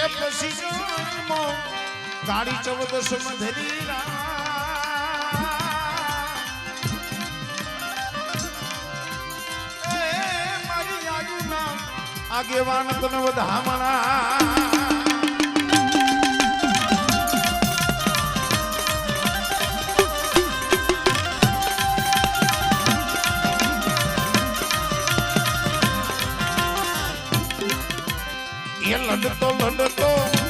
એ પછી જન્મો કાળી 14 મધરી મારી આજુ નામ આગેવાન તને વધામણા લડતો લડતો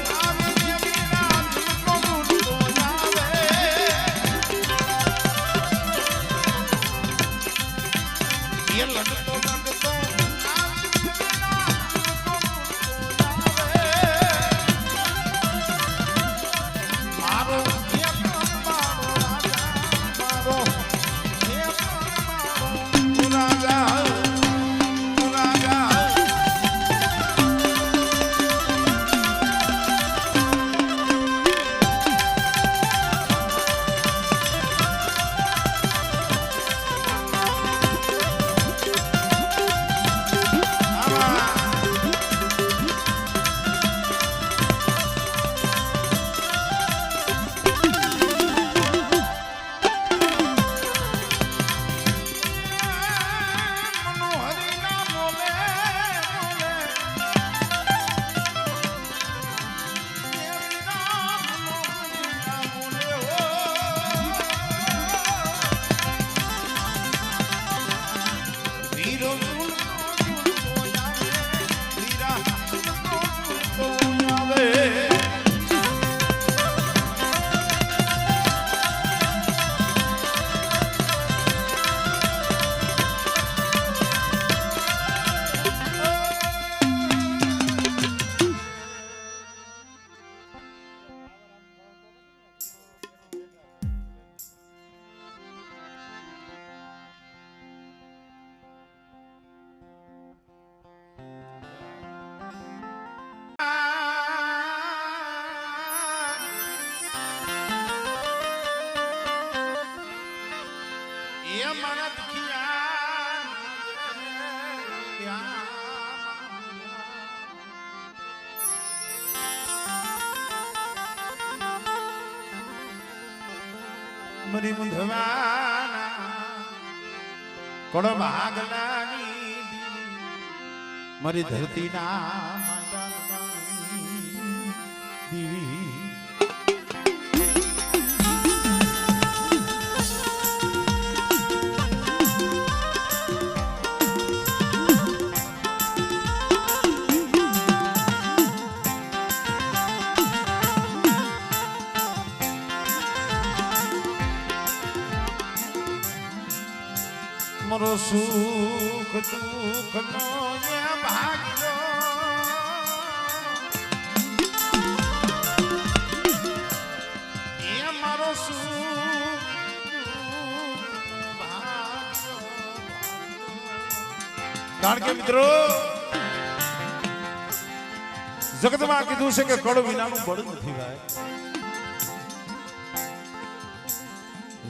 મરી મુંધવાના કોડ ભાગલાની મરી ધરતીના દીવી મરો સુખ દુઃખ નો ભાગ્યો એ મારો સુખ કારણ કે મિત્રો જગતમાં કીધું છે કે કળ વિનાનું બળ નથી ભાઈ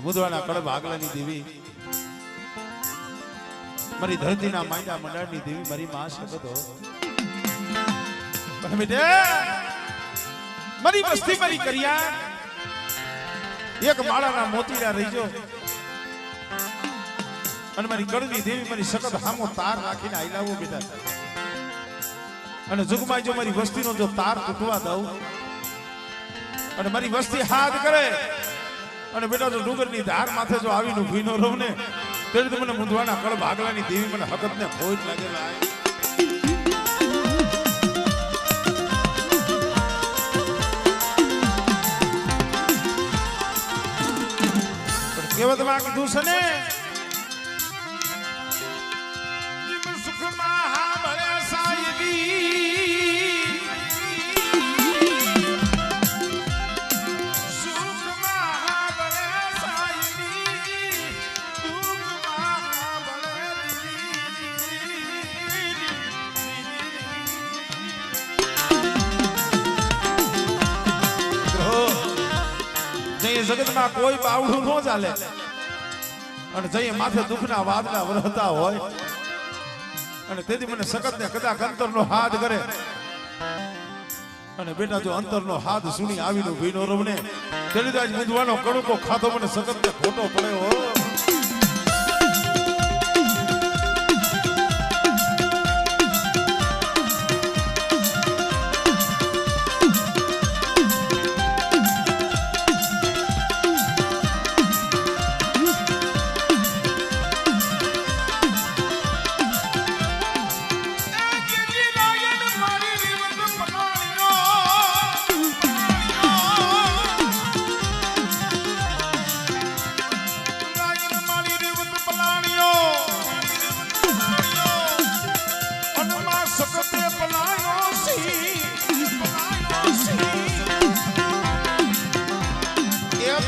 મુદવાના કળ ભાગલાની દેવી મારી ધરતીના માંડા મંડાળની દેવી મારી માં શબ્દો પણ બેટે મારી વસ્તી મારી કર્યા એક માળાના મોતીડા રહીજો અને મારી કળની દેવી મારી સખત હામો તાર રાખીને આઈલાવો બેટા અને જુગમાં જો મારી વસ્તીનો જો તાર તૂટવા દઉં અને મારી વસ્તી હાથ કરે અને બેટા જો ડુંગરની ધાર માથે જો આવીને ઊભી ન રહું ને ત્યારે મને મુંદવાના કળ ભાગલાની દેવી મને હકત ને ખોજ લાગેલા કેવતમાં કીધું છે ને સુખમાં હા ભલે સાહેબી જગતમાં કોઈ બાવડું ન ચાલે અને જઈએ માથે દુઃખના વાદળા વરહતા હોય અને તેથી મને સખત ને કદાચ અંતરનો હાથ કરે અને બેટા જો અંતરનો હાથ સુણી આવીનો ભીનો રમને તેની આજ મુંદવાનો કડકો ખાધો મને સતત ખોટો પડ્યો હો.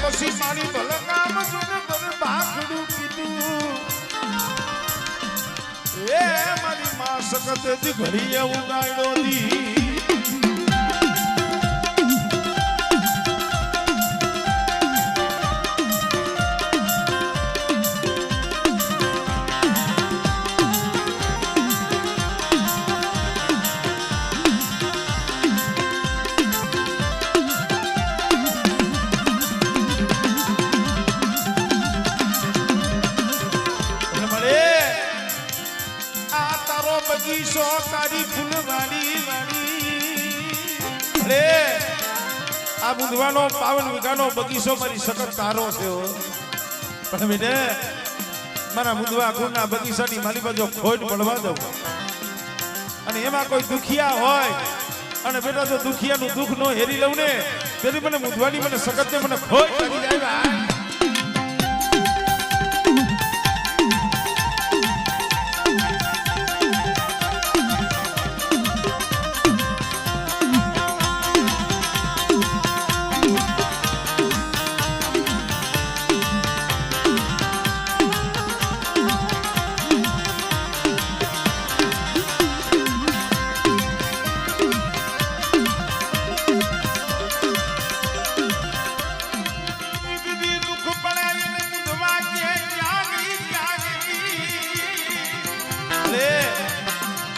પછી મારી ભલકામ જોને તને ભાખડું કીધું એ મારી માં સકતે દી ઘડીએ ઉગાડ્યો દી બગીચો તારી ફૂલવાડી વાડી રે આ બુધવાનો 52 વીઘાનો બગીચો મારી સખત તારો છે પણ બેટે મારા બુધવા કુળના બગીચાની માલી બાજુ ખોટ પડવા દઉં અને એમાં કોઈ દુખિયા હોય અને બેટા જો દુખિયાનું દુઃખ નો હેરી લઉં ને તેથી મને બુધવાની મને સખત ને મને ખોટ લાગી જાય.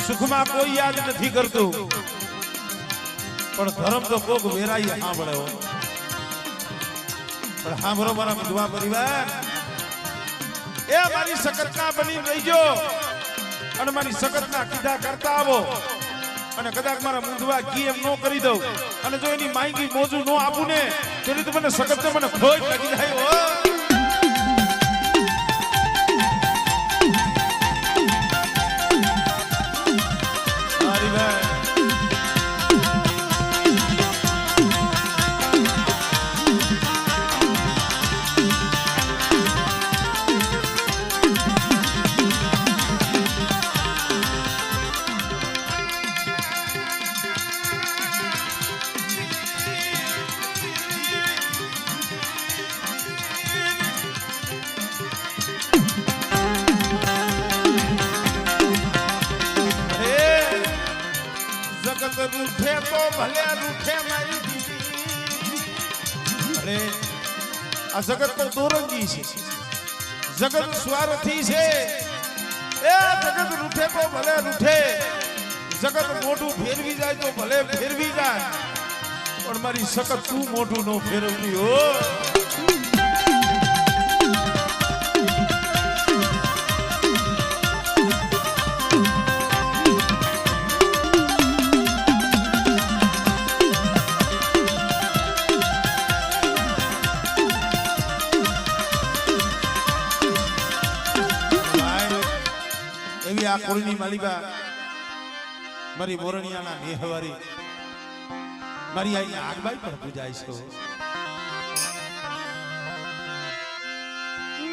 સુખમાં કોઈ યાદ નથી કરતું પણ ધર્મ તો કોક વેરાઈ સાંભળે પણ સાંભળો મારા વિધવા પરિવાર એ મારી સકતના બની રહીજો અને મારી સકતના કીધા કરતા આવો અને કદાચ મારા મુંદવા કી એમ નો કરી દઉં અને જો એની માંગી મોજું નો આપું ને તો મને સકત મને ખોટ લાગી જાય. રૂઠે તો ભલે રૂઠે મારી અરે આ જગત તો દોરંગી છે જગત સ્વાર્થી છે એ જગત રૂઠે તો ભલે રૂઠે જગત મોઢું ફેરવી જાય તો ભલે ફેરવી જાય પણ મારી સકત તું મોઢું નો ફેરવતી હો. આ કોળની માલિકા મારી મોરણિયાના નેહવારી મારી આઈ આગબાઈ પણ પૂજાય છે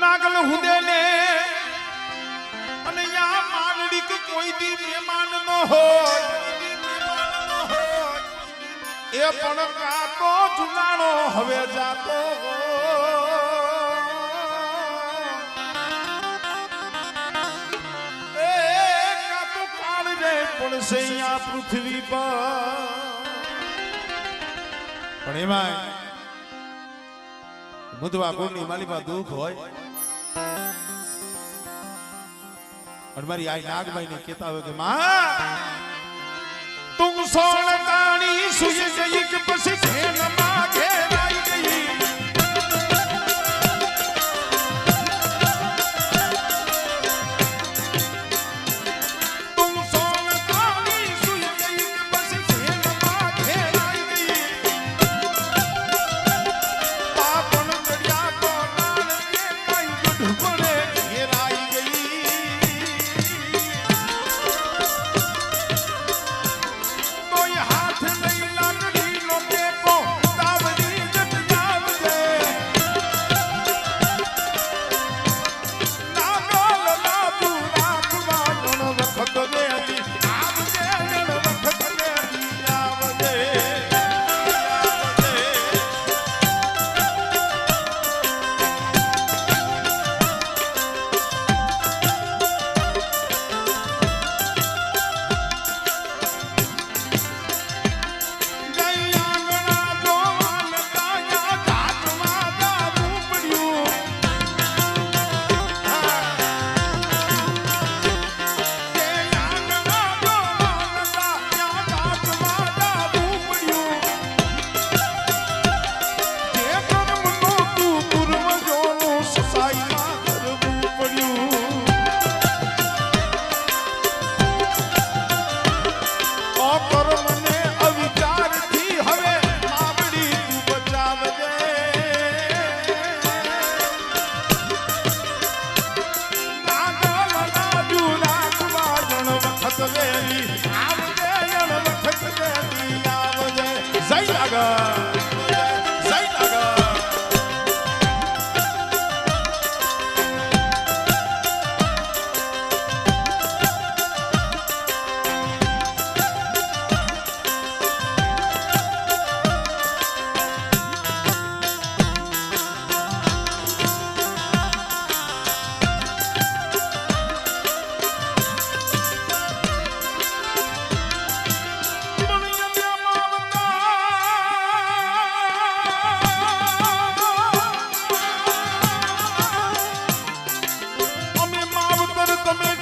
નાગલ હુદે ને અને યા માનડી કે કોઈ દી મહેમાન નો હોય એ પણ કાતો જુનાણો હવે જાતો આ પૃથ્વી પર પણ એમાં મુદવા કુળની માલિકા દુઃખ હોય પણ મારી આઈ નાગભાઈ ને કહેતા હોય કે માં તું સોણ તાણી સુઈ ગઈ કે પછી ઘેરમાં ઘેરાઈ ગઈ તું સોન કાની સુઈ ગઈ કે પછી ઘેરમાં ઘેરાઈ ગઈ પાપણ ચડ્યા તો નાન કે કઈ ગઢપણે ઘેરાઈ ગઈ તોય હાથ લઈ લાકડી નો ટેકો તાવડી જટ જાવજે નાગલ લાદુ રાખવા જણ વખત દેતી આવજે જણ વખત દેતી આવજે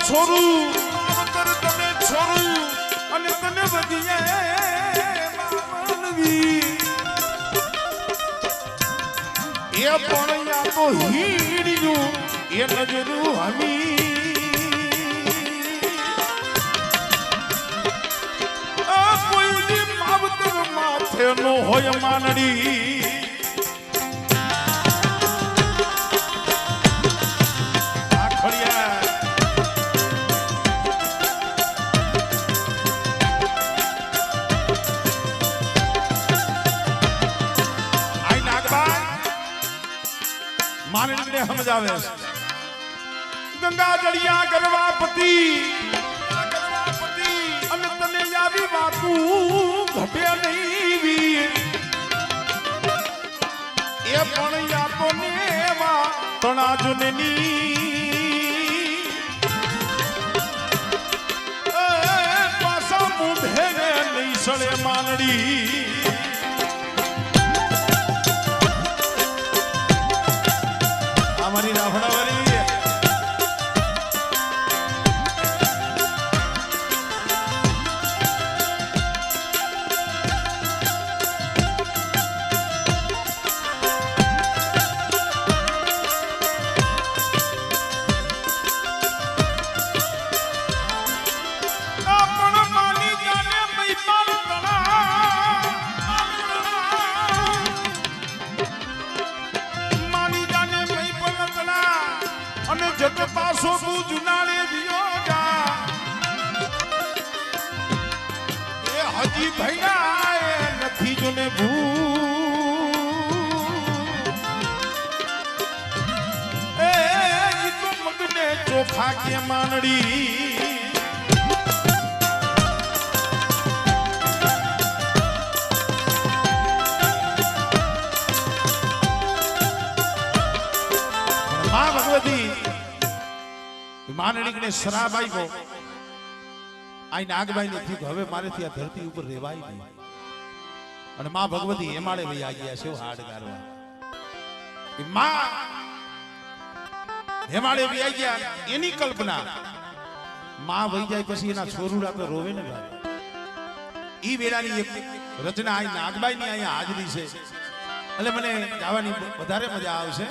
છોરું માવતર તમે છોરું અને તને વધીએ માવનવી એ પણ યા તો હીડિયું એ નજરું હમી આ કોઈની માવતર માથે નો હોય માનડી માનડીને સમજાવે ગંગા જળિયા ગરવાપતિ અને તને આવી વાતું ઘટે નહીં વીર એ પણ યાતો નેવા તણાજુની પાસા મૂંઢે નહીં સળે માનડી हमारी रावणा वाली जग पासो तू जुनाले वियोगा ए हजी भैया ए नथी जोने भू ए तो मगने चोखा के मानड़ी मां भगवती मानड़ी ने शराब आई गो आई नागबाई ने थी हवे मारे थी आ धरती ऊपर रेवाई नहीं અને માં ભગવતી હેમાળે વઈ આ ગયા છે હાડ ગારવા કે માં હેમાળે વઈ આ ગયા એની કલ્પના માં વઈ જાય પછી એના છોરુડા તો રોવે ને ભાઈ ઈ વેળાની એક રચના આ નાગબાઈની અહીંયા હાજરી છે એટલે મને ગાવાની વધારે મજા આવશે.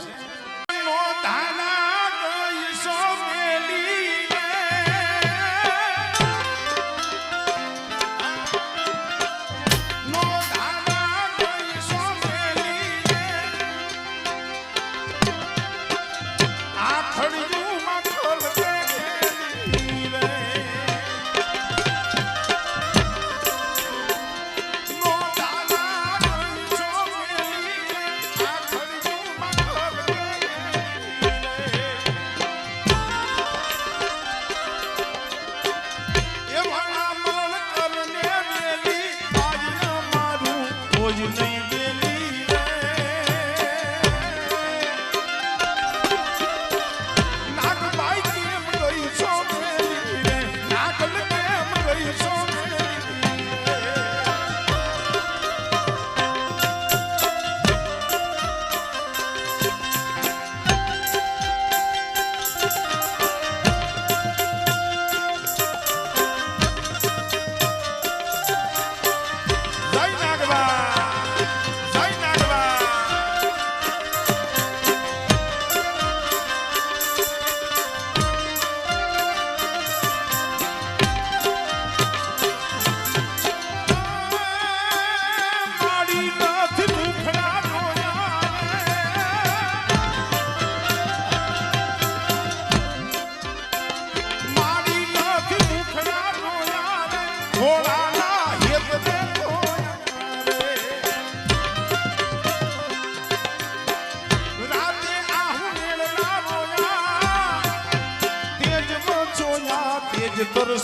નો ધાના કઈસો મેલી નો ધાના કઈસો મેલી આ ખડ્યું મખલ કે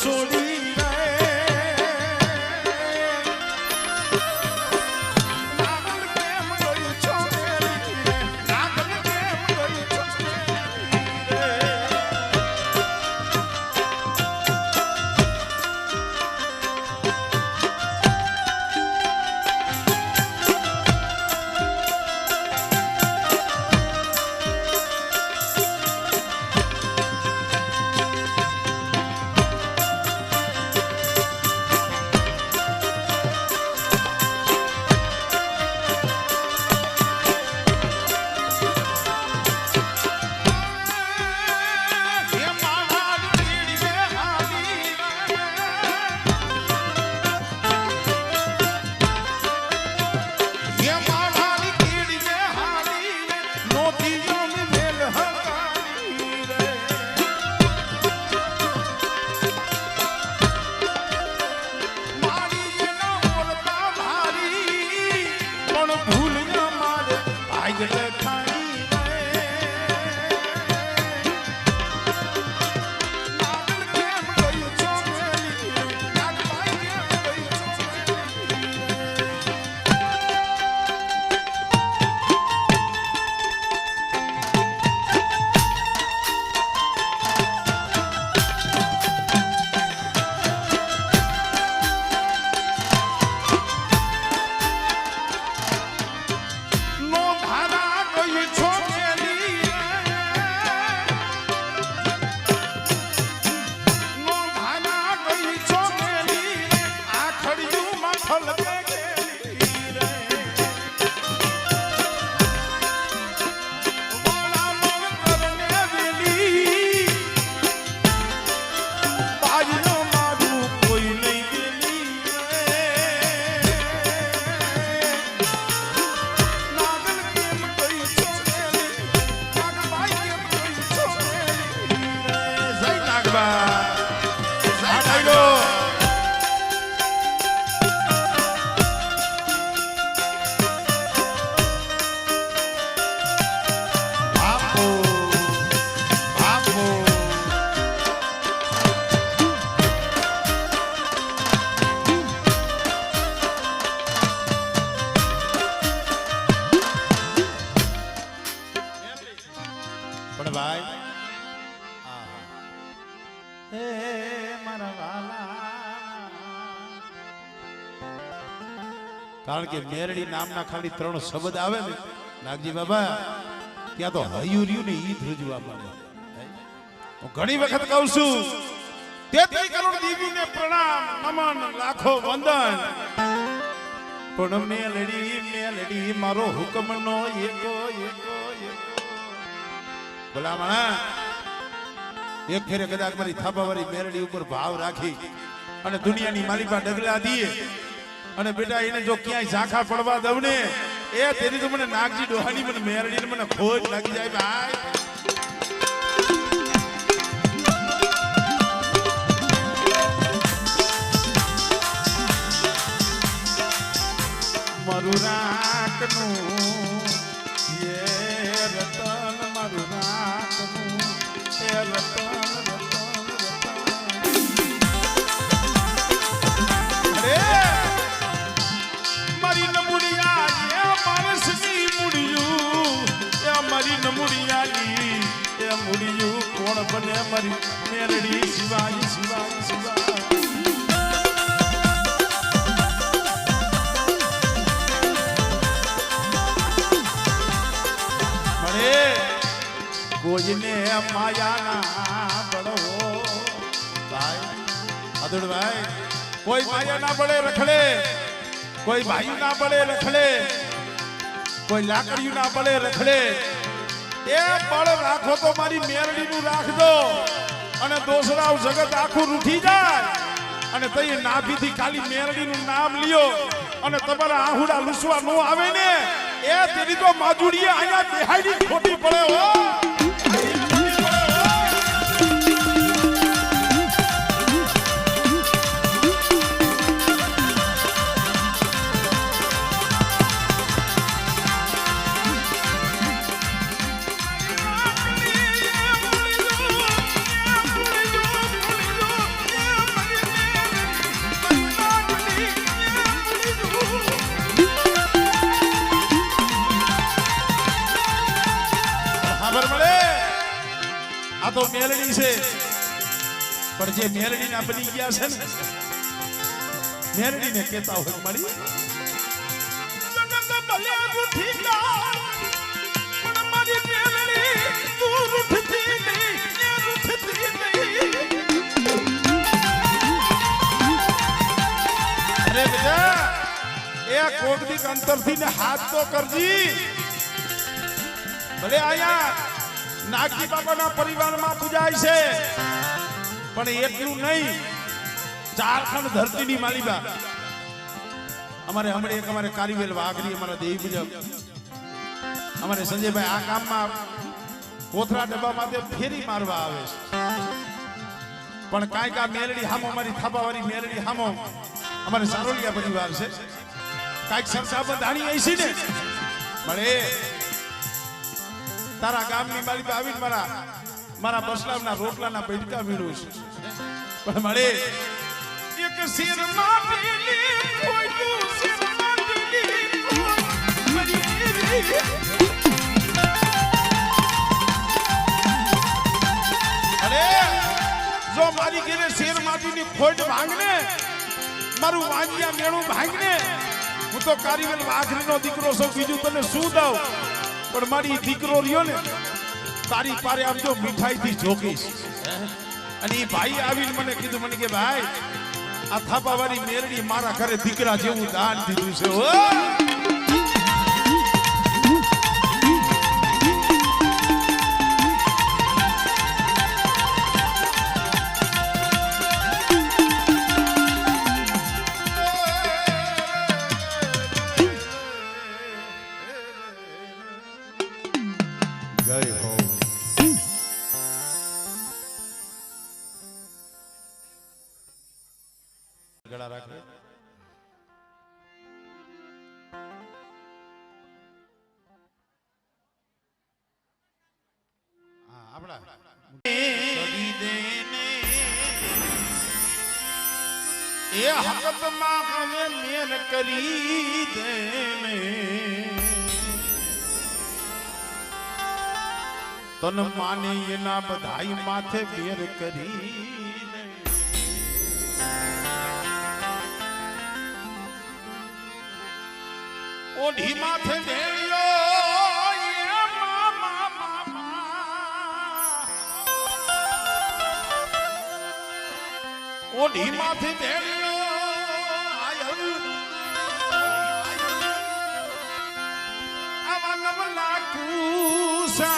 સોડી કારણ કે મેરડી નામના ખાલી 3 શબ્દ આવે ને નાગજી બાબા ત્યાં તો હયું રહ્યું ને ઈ ધ્રુજવા માંડે. હું ઘણી વખત કહું છું તેત્રી કરોડ દેવીને પ્રણામ નમન લાખો વંદન પણ મેલડી મારો હુકમનો એકો ભલામણા એક ફેરે કદાચ મારી થાપાવાળી મેલડી ઉપર ભાવ રાખી અને દુનિયાની મારી પાસે ડગલા દીએ અને બેટા એને જો ક્યાંય ઝાંખા પડવા દઉં ને એ તેની તો મને નાગજી ડોહાની મને મેરડીને મને ખોજ લાગી જાય ભાઈ મારું રાખનું એ રતન મારું રાખનું એ રતન મારી નમુડિયાની એ મુડિયું કોણ બને મારી મેરડી શિવાજી શિવાજી શિવા મળે કોઈને માયાના બળવો ભાઈ અદુડભાઈ કોઈ માયા ના બળે રખડે કોઈ ભાઈ ના બળે રખડે કોઈ લાકડીયું ના બળે રખડે એ બળ રાખો તો મારી મેરડી નું રાખજો અને દોસરાવ જગત આખું રૂઠી જાય અને તઈ નાભીથી ખાલી મેરડી નું નામ લ્યો અને તમારા આહુડા લૂસવા નો આવે ને એ તેની તો માજુડીએ અહીંયા બેહાડી ખોટી પડે હો તો મેલડી છે પણ જે મેલડી ના બની ગયા છે ને મેલડી ને કહેતા હોય મળી જગત ભલે રૂઠી જાય પણ મારી મેલડી તું રૂઠતી નહીં એ રૂઠતી નહીં અરે બેટા એ કોકદીક અંતરથી ને હાથ તો કરજી ભલે આયા નાગજી બાબાના પરિવારમાં પૂજાય છે પણ એટલું નહીં ઝારખંડ ધરતીની માલિબા અમારે હમણે એક અમારે કારીવેલ વાઘરી અમારા દેવી પૂજક અમારે સંજયભાઈ આ કામમાં કોથરા ડબ્બા માટે ફેરી મારવા આવે છે પણ કાંઈક આ મેલડી હામો અમારી થાપાવાળી મેલડી હામો અમારે સારોલિયા પરિવાર છે કાંઈક સરસા બંધાણી આવી છે ને મળે તારા ગામની મારી આવીને મારા બસલાવના રોટલાના પૈડકા વીણું છે પણ મળે એક શેરમાં પેલી કોઈનું શેરમાં પેલી અરે જો મારી ઘરે શેર માટીની ખોટ ભાંગને મારું વાંજિયા મેણું ભાંગને હું તો કારીવેલ વાઘરીનો દીકરો છું બીજું તને શું દઉં પણ મારી દીકરો રહ્યો ને તારી પારે આમ જો મીઠાઈ થી જોગીશ અને એ ભાઈ આવીને મને કીધું મને કે ભાઈ આ થાપાવાળી મેરડી મારા ઘરે દીકરા જેવું દાન દીધું છે હો ગળા રાખે આપડા કરી દેને એ હકતમાં હવે મેલ કરી દેને તન માને એના બધાઈ માથે બેર કરી ઓઢી માથે દેડ્યો એ મામા ઓઢી માથે તેડ્યો આયલ આવા નવલા કુસાતે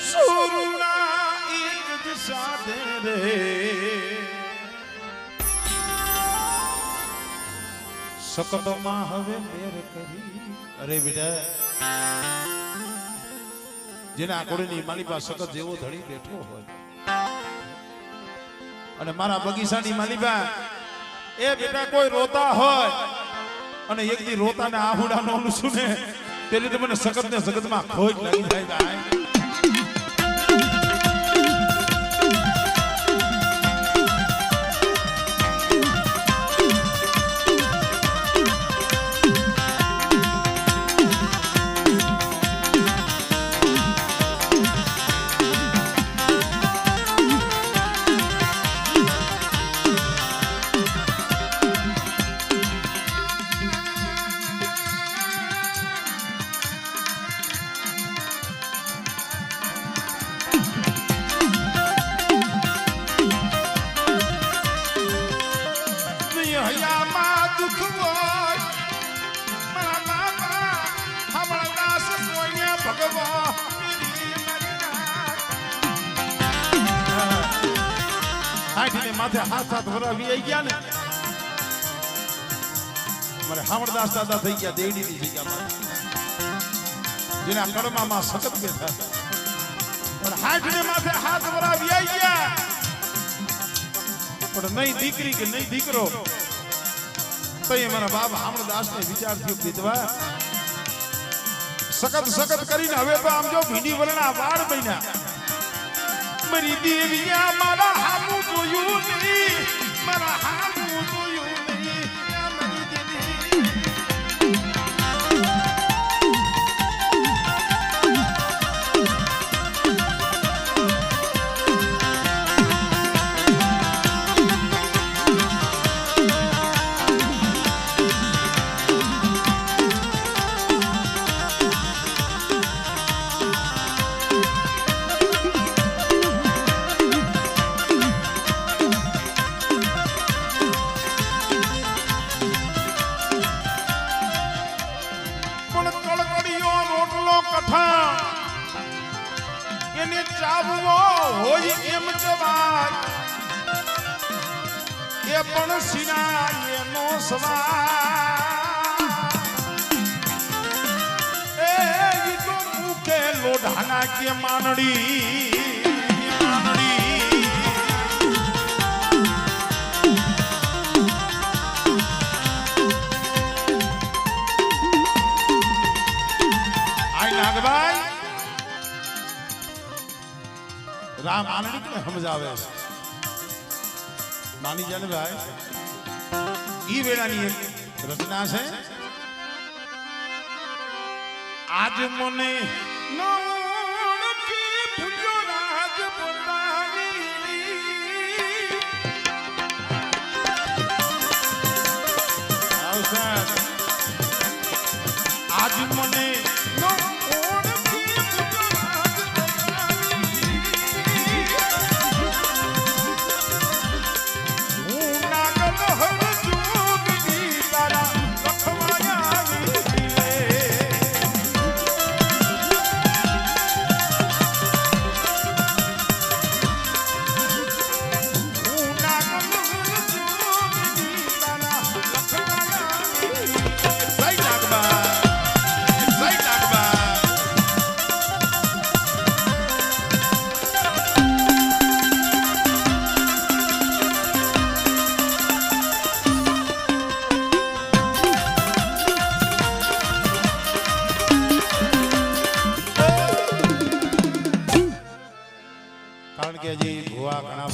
સુરના એક જ સાધે રે સકતમાં હવે મેર કરી અરે બેટા જેના આકોડીની માલિપા સકત જેવો ધડી બેઠો હોય અને મારા બગીચાની માલિપા એ બેટા કોઈ રોતા હોય અને એક દી રોતાને આહુડા નો સુને તેને તો મને સકત ને સકતમાં ખોટ લાગી જાય માથે હાથ વરાવી આવી ગયા ને મારે હામળદાસ દાદા થઈ ગયા દેવડીની જગ્યામાં જેના કડમામાં સખત બેઠા પણ હાથને માથે હાથ વરાવી આવી ગયા પણ નહીં દીકરી કે નહીં દીકરો તો એ મારા બાપ હામળદાસને વિચાર થયો વિધવા સખત કરીને હવે તો આમ જો ભીંડી વરણા વાળ બન્યા મારી દેવિયા મારા હામું જોયું નહીં મારા હામું જોયું નહીં મારી દેવી એને ચાવવો હોય એમ જવાય એ પણ સિના એનો સવાય એ તો મુકે લોઢાના કે માનડી આઈ નાગભાઈ રામ આનંદ ને સમજાવે છે માની જાને ભાઈ ઈ વેળાની એક રચના છે આજ મને નોણકી પૂજો રાજ પોતાની આવસર આજ મને કારણ કે હજી ભુવા ઘણા